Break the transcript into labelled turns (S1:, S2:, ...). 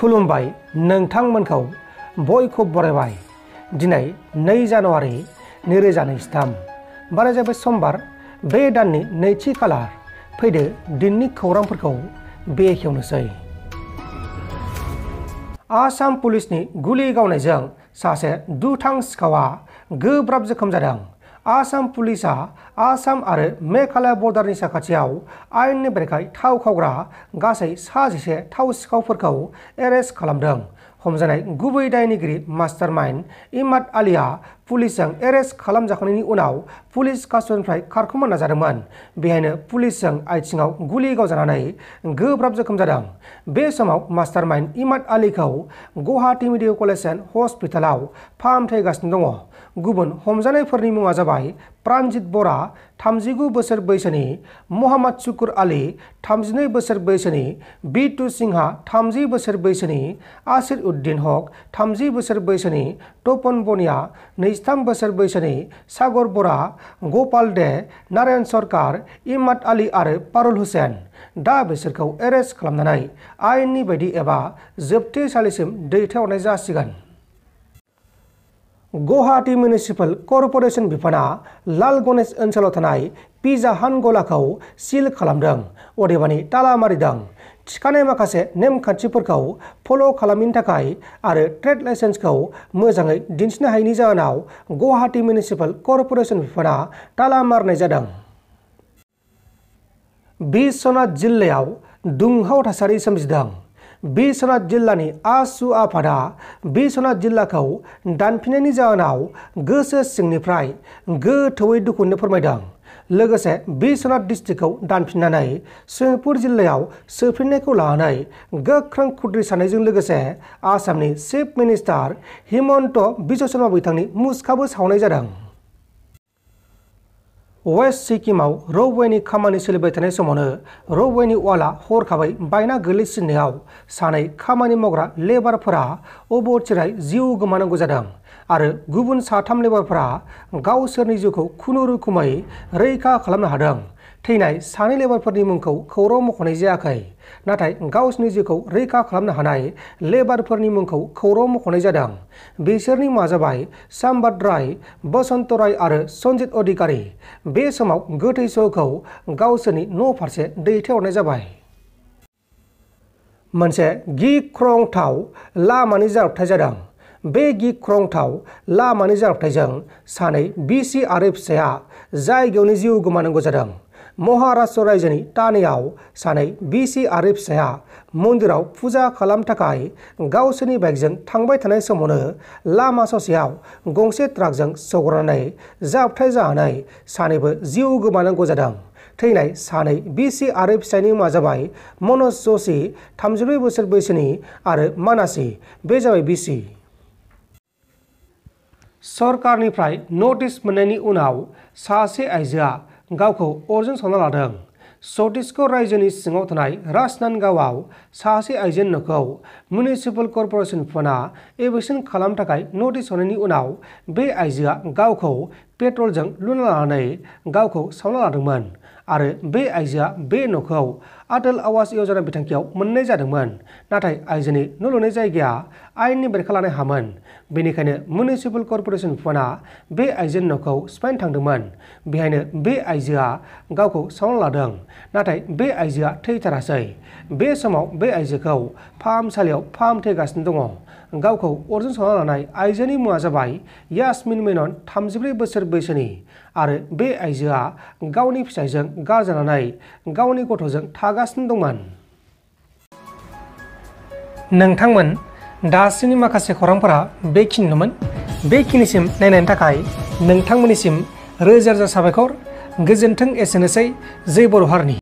S1: खुलुमबाय नोंथांमोनखौ बयखौ बरायबाय। दिनै 2 जानुवारि 2023 बारा जाबाय समबार, बे दाननि 2थि खालार। फैदो दिननि खौरांफोरखौ बेखेवनोसै। आसाम पुलिसनि गुलि गावनायजों सासे दुथां सिखावा गोब्राब जोखोम जादों। आसाम पुलिसआ आसाम आरो मेघालय बर्डारनि साखाथियाव आयेननि बेरेखायै थाव खावग्रा गासै 11 थाव सिखावफोरखौ एरेस्ट खालामदों। हमजानाय गुबै दायनिगिरि मास्टारमाइन्ड इमाद आलीआ पुलिसजों एरेस्ट खालामजाखांनायनि उनाव पुलिस कास्टडिनिफ्राय खारखोमा नाजादोंमोन। बेहायनो पुलिसजों आथिङाव गुलि गावजानानै गोब्राब जोखोम जादों। बे समाव मास्टारमाइन्ड इमाद आलीखौ गुवाहाटी मेडिकेल कलेज एन्ड हस्पिटालाव फाहामथाय होगासिनो दङ। गुबुन हमजानायफोरनि मुङा जाबाय पranjal बरा 39 बोसोर बैसोनि, मोहम्मद शुकुर आली 32 बोसोर बैसोनि, बिटू सिंहा 30 बोसोर बैसोनि, आसिर उद्दीन हक 30 बोसोर बैसोनि, तपन बनिया 23 बोसोर बैसोनि, सागर बरा, गपाल दे, नारायण सरकार, इमाद आली आरो पारुल हुसैन। दा बिसोरखौ एरेस्ट खालामनानै आयेननि बायदि एबा जोबथेसालिसिम दैथायहरनाय जासिगोन। गुवाहाटी मिउनिसिपाल कर्परेसन बिफाना लाल गणेश ओनसोलाव थानाय पिज्जा हाट गलाखौ सिल खालामदों, अदेबानि ताला मारिदों। थिखानाय माखासे नेमखान्थिफोरखौ फल' खालामैनि थाखाय आरो ट्रेड लाइसेन्सखौ मोजाङै दिन्थिनो हायैनि जाहोनाव गुवाहाटी मिउनिसिपाल कर्परेसन बिफाना ताला मारिनाय जादों। बिश्वनाथ जिल्लायाव दुंहाव थासारि सोमजिदों। बिश्वनाथ जिल्लानि आसु आफादा बिश्वनाथ जिल्लाखौ दानफिननायनि जाहोनाव गोसो सिंनिफ्राय गोथौयै दुखुखौ फोरमायदों। लोगोसे बिश्वनाथ डिस्ट्रिक्टखौ दानफिननानै सनितपुर जिल्लायाव सोफिननायखौ लानानै गोख्रों खुद्रिसारनायजों लोगोसे आसामनि चिफ मिनिस्टार हिमन्त बिश्व शर्मा बिथांनि मुसुखाबो सावनाय जादों। वेस्ट सिक्किमाव रबवेनि खामानि सोलिबाय थानाय समावनो रबवेनि वालआ हरखाबै बायना गोलैसिननायाव 2 खामानि मावग्रा लेबारफोरा अबथिरायै जिउ गोमानांगौ जादों आरो गुबुन 3 लेबारफोरा गावसोरनि जिउखौ खुनुरुखुमै रैखा खालामनो हादों। थैनाय 2 लेबारफोरनि मुंखौ खौरां मख'नाय जायाखै, नाथाय गावसोरनि जिउखौ रैखा खालामनो हानाय लेबारफोरनि मुंखौ खौरां मख'नाय जादों। बिसोरनि मुङा जाबाय सम्बाद राय, बसन्त राय आरो सन्जित अधिकारी। बे समाव गोथै सहखौ गावसोरनि न' फारसे दैथायहरनाय जाबाय। मोनसे गिख्रंथाव लामानि जाब्रबथाय जादों। बे गिख्रंथाव लामानि जाब्रबथायजों 2 बिसि आरो फिसाया जायगायावनो जिउ गोमानांगौ जादों। महाराष्ट्र रायजोनि तानेआव 2 बिसि आरो फिसाया मन्दिराव फुजा खालामनो थाखाय गावसोरनि बाइकजों थांबाय थानाय समावनो लामा ससेयाव गंसे ट्राकजों सौग्रावनानै जाब्रबथाय जानानै 2 जिउ गोमानांगौ जादों। थैनाय 2 बिसि आरो फिसायनि मुङा जाबाय मनज जोशी 34 बोसोर बैसोनि आरो मानासी, बे जाबाय बिसि। सरकारनिफ्राय नटिस मोननायनि उनाव सासे आइजोआ गावखौ अरजों सावना लादों। छत्तीसगढ़ रायजोनि सिङाव थानाय राजनांदगांवआव सासे आइजोनि न'खौ मिउनिसिपाल कर्परेसन बिफाना एभिक्सन खालामनो थाखाय नटिस हरनायनि उनाव बे आइजोआ गावखौ पेट्रलजों लुना लानानै गावखौ सावना लादोंमोन आरो बे आइजोआ बे न'खौ अटल आवास योजना बिथांखियाव मोननाय जादोंमोन। नाथाय आइजोनि न' लुनाय जायगाया आयेननि बेरेखा लानाय हामोन, बेनिखायनो मिउनिसिपाल कर्परेसन बिफाना बे आइजोनि न'खौ सिफायनो थांदोंमोन। बेहायनो बे आइजोआ गावखौ सावना लादों, नाथाय बे आइजोआ थैथारासै। बे समाव बे आइजोखौ फाहामसालियाव फाहामथाय होगासिनो दङ। गावखौ अरजों सावना लानाय आइजोनि मुङा जाबाय यास्मिन मेनन 34 बोसोर बैसोनि आरो बे आइजोआ गावनि फिसायजों गारजानानै गावनि गथ'जों थागासिनो दंमोन। नोंथांमोन दासिमनि माखासे खौरांफोरा बेखिनिनोमोन। बेखिनिसिम नायनायनि थाखाय नोंथांमोननिसिम रोजा रोजा साबायखर। गोजोन्थों। एसेनोसै। जै बर' हारिनि।